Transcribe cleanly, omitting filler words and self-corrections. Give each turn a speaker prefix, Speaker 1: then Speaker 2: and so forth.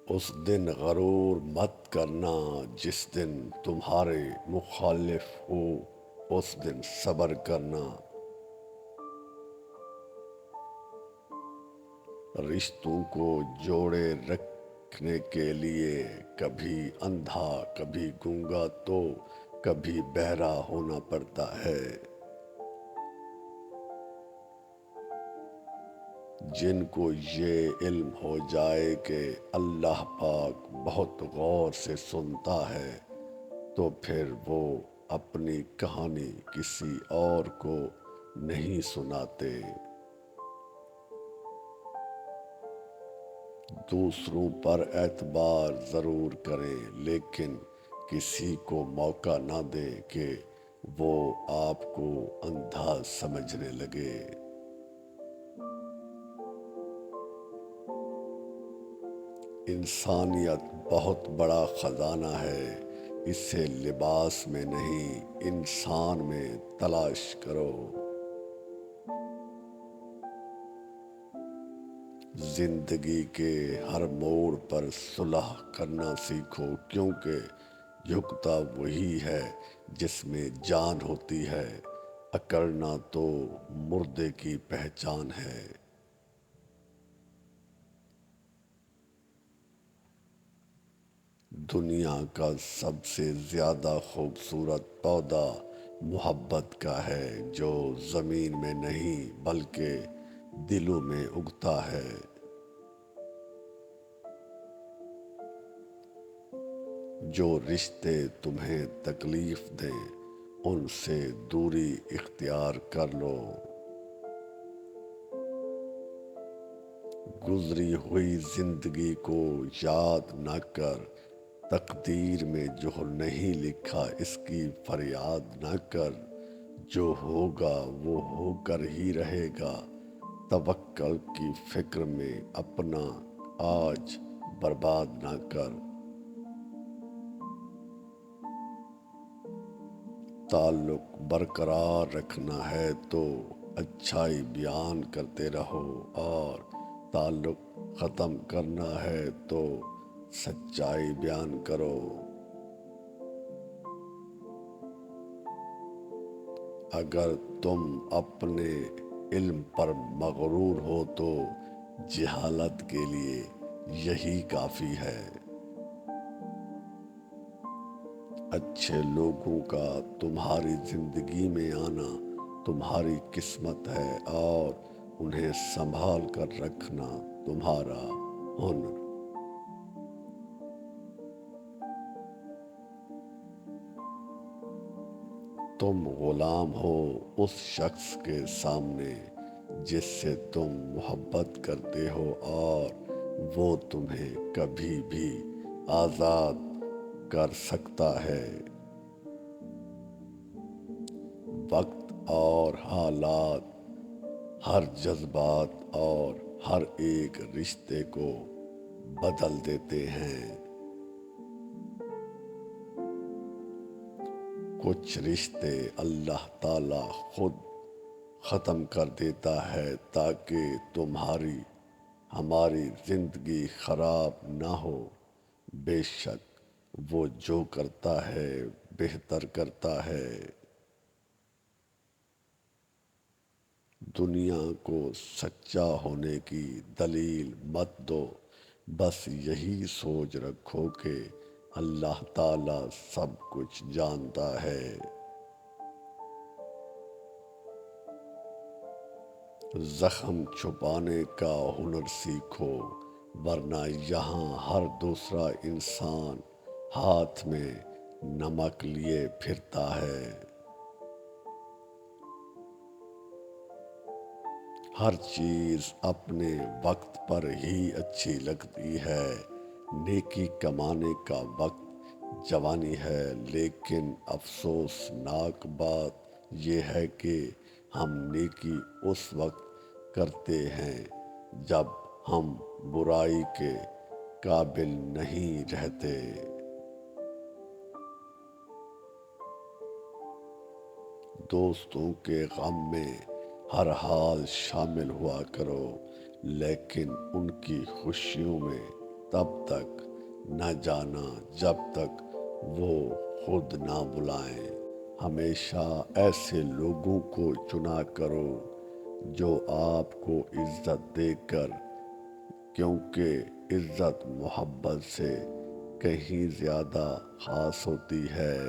Speaker 1: اس دن غرور مت کرنا جس دن تمہارے مخالف ہو، اس دن صبر کرنا۔ رشتوں کو جوڑے رکھنے کے لیے کبھی اندھا کبھی گونگا تو کبھی بہرا ہونا پڑتا ہے۔ جن کو یہ علم ہو جائے کہ اللہ پاک بہت غور سے سنتا ہے تو پھر وہ اپنی کہانی کسی اور کو نہیں سناتے۔ دوسروں پر اعتبار ضرور کریں لیکن کسی کو موقع نہ دیں کہ وہ آپ کو اندھا سمجھنے لگے۔ انسانیت بہت بڑا خزانہ ہے، اسے لباس میں نہیں انسان میں تلاش کرو۔ زندگی کے ہر موڑ پر صلح کرنا سیکھو، کیونکہ جھکتا وہی ہے جس میں جان ہوتی ہے، اکڑنا تو مردے کی پہچان ہے۔ دنیا کا سب سے زیادہ خوبصورت پودا محبت کا ہے، جو زمین میں نہیں بلکہ دلوں میں اگتا ہے۔ جو رشتے تمہیں تکلیف دیں ان سے دوری اختیار کر لو۔ گزری ہوئی زندگی کو یاد نہ کر، تقدیر میں جو نہیں لکھا اس کی فریاد نہ کر۔ جو ہوگا وہ ہو کر ہی رہے گا، توکل کی فکر میں اپنا آج برباد نہ کر۔ تعلق برقرار رکھنا ہے تو اچھائی بیان کرتے رہو، اور تعلق ختم کرنا ہے تو سچائی بیان کرو۔ اگر تم اپنے علم پر مغرور ہو تو جہالت کے لیے یہی کافی ہے۔ اچھے لوگوں کا تمہاری زندگی میں آنا تمہاری قسمت ہے، اور انہیں سنبھال کر رکھنا تمہارا ہنر۔ تم غلام ہو اس شخص کے سامنے جس سے تم محبت کرتے ہو، اور وہ تمہیں کبھی بھی آزاد کر سکتا ہے۔ وقت اور حالات ہر جذبات اور ہر ایک رشتے کو بدل دیتے ہیں۔ کچھ رشتے اللہ تعالی خود ختم کر دیتا ہے تاکہ تمہاری ہماری زندگی خراب نہ ہو۔ بے شک وہ جو کرتا ہے بہتر کرتا ہے۔ دنیا کو سچا ہونے کی دلیل مت دو، بس یہی سوچ رکھو کہ اللہ تعالی سب کچھ جانتا ہے۔ زخم چھپانے کا ہنر سیکھو، ورنہ یہاں ہر دوسرا انسان ہاتھ میں نمک لیے پھرتا ہے۔ ہر چیز اپنے وقت پر ہی اچھی لگتی ہے۔ نیکی کمانے کا وقت جوانی ہے، لیکن افسوسناک بات یہ ہے کہ ہم نیکی اس وقت کرتے ہیں جب ہم برائی کے قابل نہیں رہتے۔ دوستوں کے غم میں ہر حال شامل ہوا کرو، لیکن ان کی خوشیوں میں تب تک نہ جانا جب تک وہ خود نہ بلائیں۔ ہمیشہ ایسے لوگوں کو چنا کرو جو آپ کو عزت دے کر، کیونکہ عزت محبت سے کہیں زیادہ خاص ہوتی ہے۔